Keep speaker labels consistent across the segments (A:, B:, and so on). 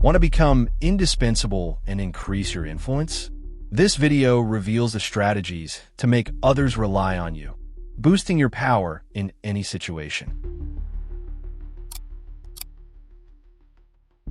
A: Want to become indispensable and increase your influence? This video reveals the strategies to make others rely on you, boosting your power in any situation.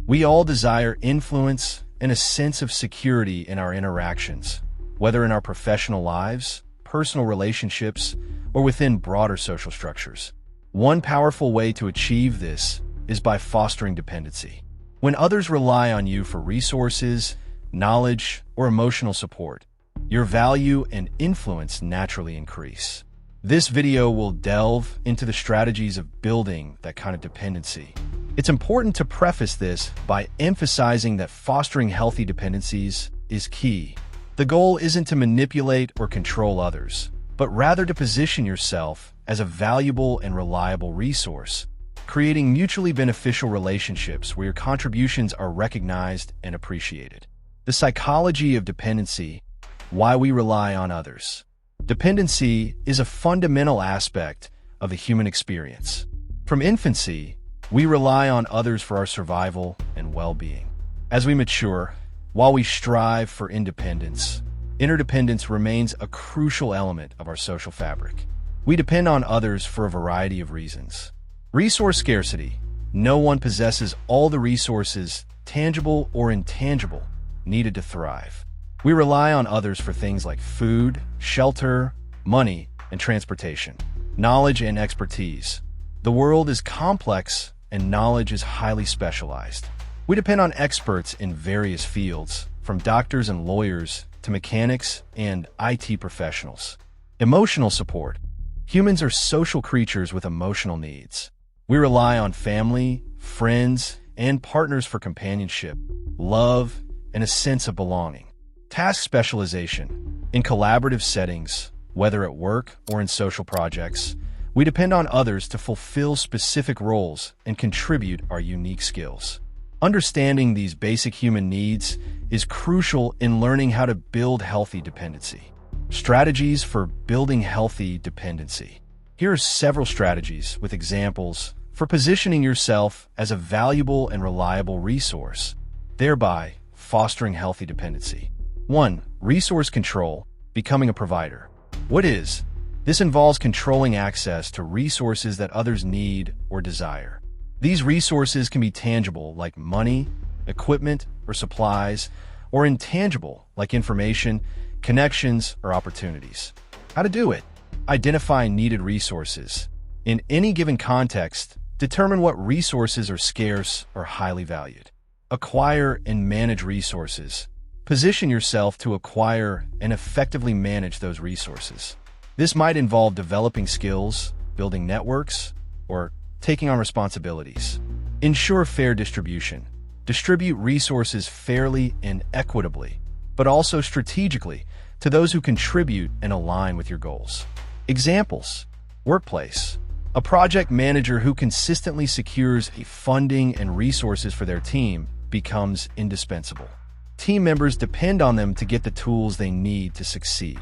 A: We all desire influence and a sense of security in our interactions, whether in our professional lives, personal relationships, or within broader social structures. One powerful way to achieve this is by fostering dependency. When others rely on you for resources, knowledge, or emotional support, your value and influence naturally increase. This video will delve into the strategies of building that kind of dependency. It's important to preface this by emphasizing that fostering healthy dependencies is key. The goal isn't to manipulate or control others, but rather to position yourself as a valuable and reliable resource, creating mutually beneficial relationships where your contributions are recognized and appreciated. The psychology of dependency, why we rely on others. Dependency is a fundamental aspect of the human experience. From infancy, we rely on others for our survival and well-being. As we mature, while we strive for independence, interdependence remains a crucial element of our social fabric. We depend on others for a variety of reasons. Resource scarcity. No one possesses all the resources, tangible or intangible, needed to thrive. We rely on others for things like food, shelter, money, and transportation. Knowledge and expertise. The world is complex and knowledge is highly specialized. We depend on experts in various fields, from doctors and lawyers to mechanics and IT professionals. Emotional support. Humans are social creatures with emotional needs. We rely on family, friends, and partners for companionship, love, and a sense of belonging. Task specialization. In collaborative settings, whether at work or in social projects, we depend on others to fulfill specific roles and contribute our unique skills. Understanding these basic human needs is crucial in learning how to build healthy dependency. Strategies for building healthy dependency. Here are several strategies with examples for positioning yourself as a valuable and reliable resource, thereby fostering healthy dependency. 1. Resource control, becoming a provider. What is? This involves controlling access to resources that others need or desire. These resources can be tangible, like money, equipment, or supplies, or intangible, like information, connections, or opportunities. How to do it? Identify needed resources. In any given context, determine what resources are scarce or highly valued. Acquire and manage resources. Position yourself to acquire and effectively manage those resources. This might involve developing skills, building networks, or taking on responsibilities. Ensure fair distribution. Distribute resources fairly and equitably, but also strategically to those who contribute and align with your goals. Examples. Workplace. A project manager who consistently secures funding and resources for their team becomes indispensable. Team members depend on them to get the tools they need to succeed.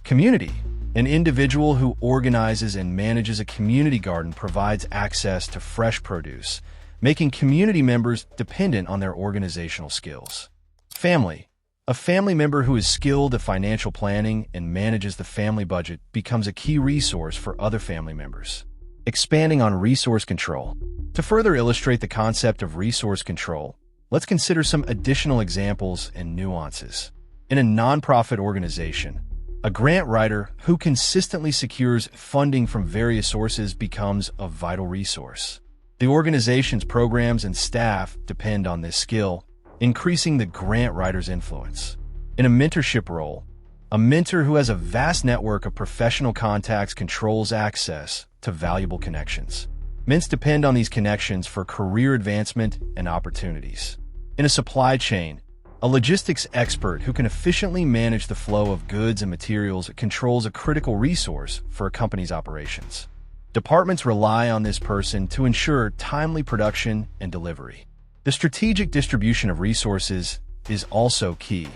A: Community. An individual who organizes and manages a community garden provides access to fresh produce, making community members dependent on their organizational skills. Family. A family member who is skilled at financial planning and manages the family budget becomes a key resource for other family members. Expanding on resource control. To further illustrate the concept of resource control, let's consider some additional examples and nuances. In a nonprofit organization, a grant writer who consistently secures funding from various sources becomes a vital resource. The organization's programs and staff depend on this skill, increasing the grant writer's influence. In a mentorship role, a mentor who has a vast network of professional contacts controls access to valuable connections. Ments depend on these connections for career advancement and opportunities. In a supply chain, a logistics expert who can efficiently manage the flow of goods and materials controls a critical resource for a company's operations. Departments rely on this person to ensure timely production and delivery. The strategic distribution of resources is also key.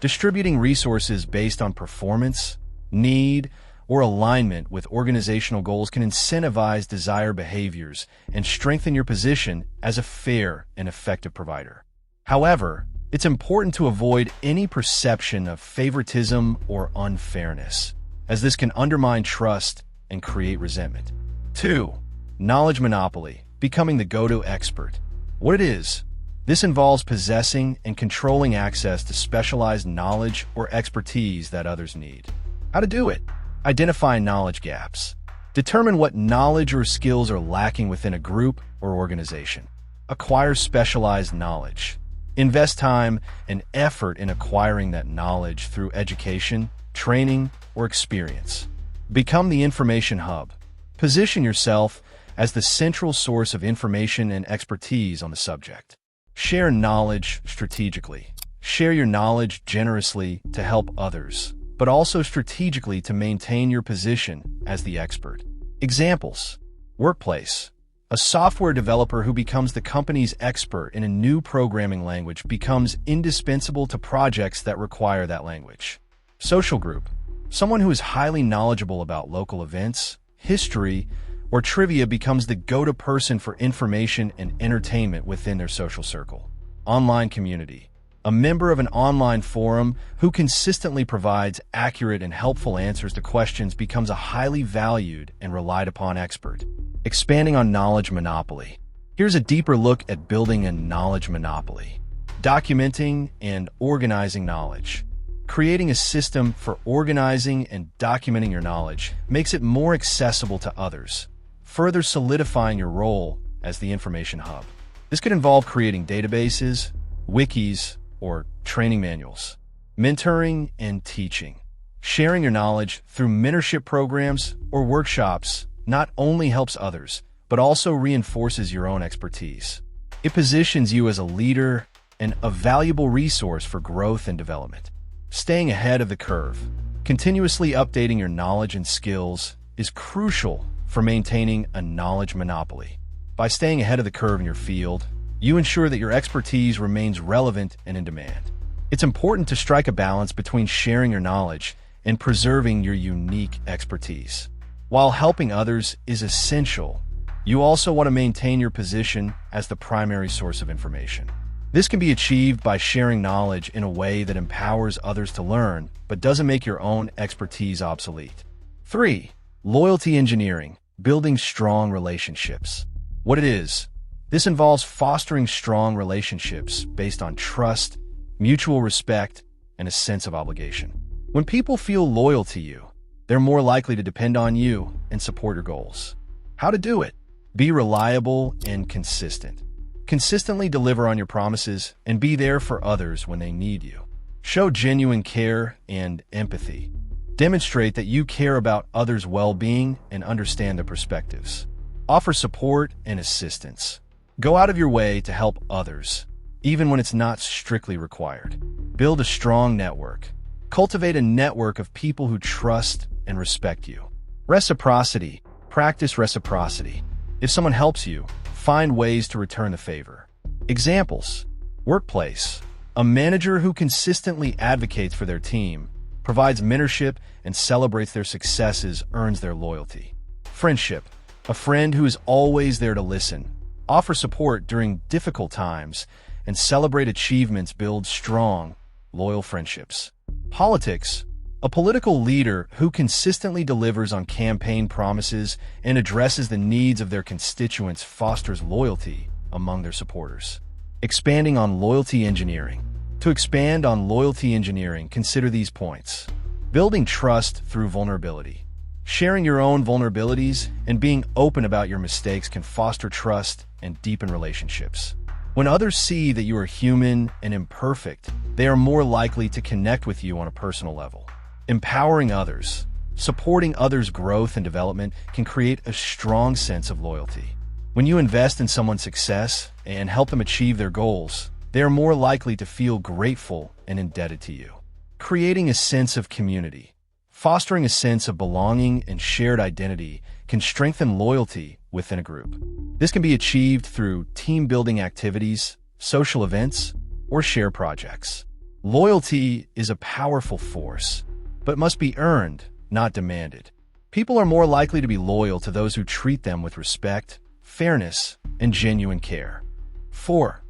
A: Distributing resources based on performance, need, or alignment with organizational goals can incentivize desired behaviors and strengthen your position as a fair and effective provider. However, it's important to avoid any perception of favoritism or unfairness, as this can undermine trust and create resentment. 2. Knowledge monopoly, becoming the go-to expert. What it is, this involves possessing and controlling access to specialized knowledge or expertise that others need. How to do it? Identify knowledge gaps. Determine what knowledge or skills are lacking within a group or organization. Acquire specialized knowledge. Invest time and effort in acquiring that knowledge through education, training, or experience. Become the information hub. Position yourself as the central source of information and expertise on the subject. Share knowledge strategically. Share your knowledge generously to help others, but also strategically to maintain your position as the expert. Examples: workplace. A software developer who becomes the company's expert in a new programming language becomes indispensable to projects that require that language. Social group. Someone who is highly knowledgeable about local events, history, or trivia becomes the go-to person for information and entertainment within their social circle. Online community. A member of an online forum who consistently provides accurate and helpful answers to questions becomes a highly valued and relied upon expert. Expanding on knowledge monopoly. Here's a deeper look at building a knowledge monopoly. Documenting and organizing knowledge. Creating a system for organizing and documenting your knowledge makes it more accessible to others, further solidifying your role as the information hub. This could involve creating databases, wikis, or training manuals. Mentoring and teaching. Sharing your knowledge through mentorship programs or workshops not only helps others, but also reinforces your own expertise. It positions you as a leader and a valuable resource for growth and development. Staying ahead of the curve. Continuously updating your knowledge and skills is crucial for maintaining a knowledge monopoly. By staying ahead of the curve in your field, you ensure that your expertise remains relevant and in demand. It's important to strike a balance between sharing your knowledge and preserving your unique expertise. While helping others is essential, you also want to maintain your position as the primary source of information. This can be achieved by sharing knowledge in a way that empowers others to learn, but doesn't make your own expertise obsolete. 3. Loyalty engineering, building strong relationships. What it is, this involves fostering strong relationships based on trust, mutual respect, and a sense of obligation. When people feel loyal to you, they're more likely to depend on you and support your goals. How to do it? Be reliable and consistent. Consistently deliver on your promises and be there for others when they need you. Show genuine care and empathy. Demonstrate that you care about others' well-being and understand their perspectives. Offer support and assistance. Go out of your way to help others, even when it's not strictly required. Build a strong network. Cultivate a network of people who trust and respect you. Reciprocity. Practice reciprocity. If someone helps you, find ways to return the favor. Examples: workplace. A manager who consistently advocates for their team, provides mentorship, and celebrates their successes earns their loyalty. Friendship. A friend who is always there to listen, offer support during difficult times, and celebrate achievements builds strong, loyal friendships. Politics. A political leader who consistently delivers on campaign promises and addresses the needs of their constituents fosters loyalty among their supporters. Expanding on loyalty engineering. To expand on loyalty engineering, consider these points. Building trust through vulnerability. Sharing your own vulnerabilities and being open about your mistakes can foster trust and deepen relationships. When others see that you are human and imperfect, they are more likely to connect with you on a personal level. Empowering others. Supporting others' growth and development can create a strong sense of loyalty. When you invest in someone's success and help them achieve their goals, they are more likely to feel grateful and indebted to you. Creating a sense of community. Fostering a sense of belonging and shared identity can strengthen loyalty within a group. This can be achieved through team-building activities, social events, or shared projects. Loyalty is a powerful force, but must be earned, not demanded. People are more likely to be loyal to those who treat them with respect, fairness, and genuine care. 4.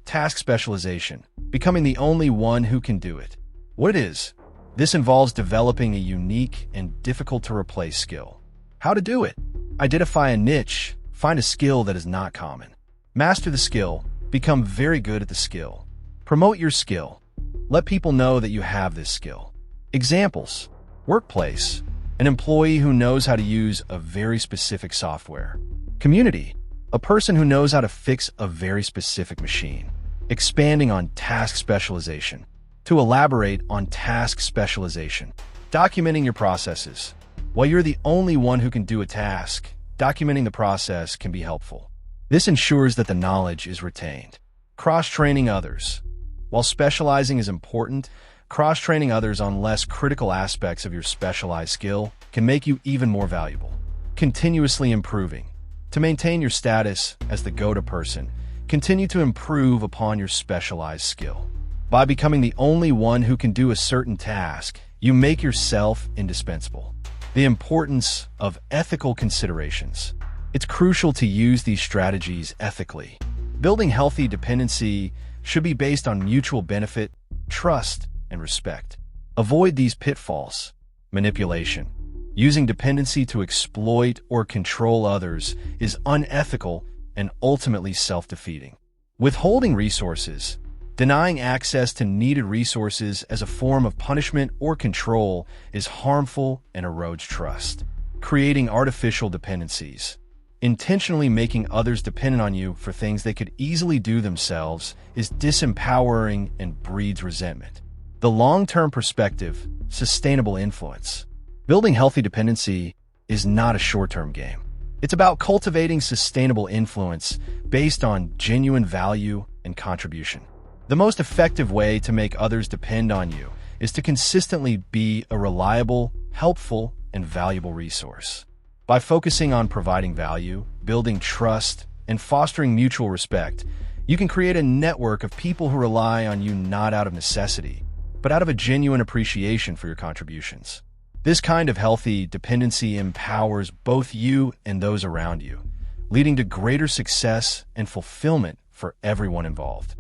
A: Task specialization, becoming the only one who can do it. What it is, this involves developing a unique and difficult-to-replace skill. How to do it? Identify a niche, find a skill that is not common. Master the skill, become very good at the skill. Promote your skill. Let people know that you have this skill. Examples: workplace, an employee who knows how to use a very specific software. Community, a person who knows how to fix a very specific machine. Expanding on task specialization. To elaborate on task specialization. Documenting your processes. While you're the only one who can do a task, documenting the process can be helpful. This ensures that the knowledge is retained. Cross-training others. While specializing is important, cross-training others on less critical aspects of your specialized skill can make you even more valuable. Continuously improving. To maintain your status as the go-to person, continue to improve upon your specialized skill. By becoming the only one who can do a certain task, you make yourself indispensable. The importance of ethical considerations. It's crucial to use these strategies ethically. Building healthy dependency should be based on mutual benefit, trust, and respect. Avoid these pitfalls. Manipulation. Using dependency to exploit or control others is unethical and ultimately self-defeating. Withholding resources. Denying access to needed resources as a form of punishment or control is harmful and erodes trust. Creating artificial dependencies. Intentionally making others dependent on you for things they could easily do themselves is disempowering and breeds resentment. The long-term perspective, sustainable influence. Building healthy dependency is not a short-term game. It's about cultivating sustainable influence based on genuine value and contribution. The most effective way to make others depend on you is to consistently be a reliable, helpful, and valuable resource. By focusing on providing value, building trust, and fostering mutual respect, you can create a network of people who rely on you not out of necessity, but out of a genuine appreciation for your contributions. This kind of healthy dependency empowers both you and those around you, leading to greater success and fulfillment for everyone involved.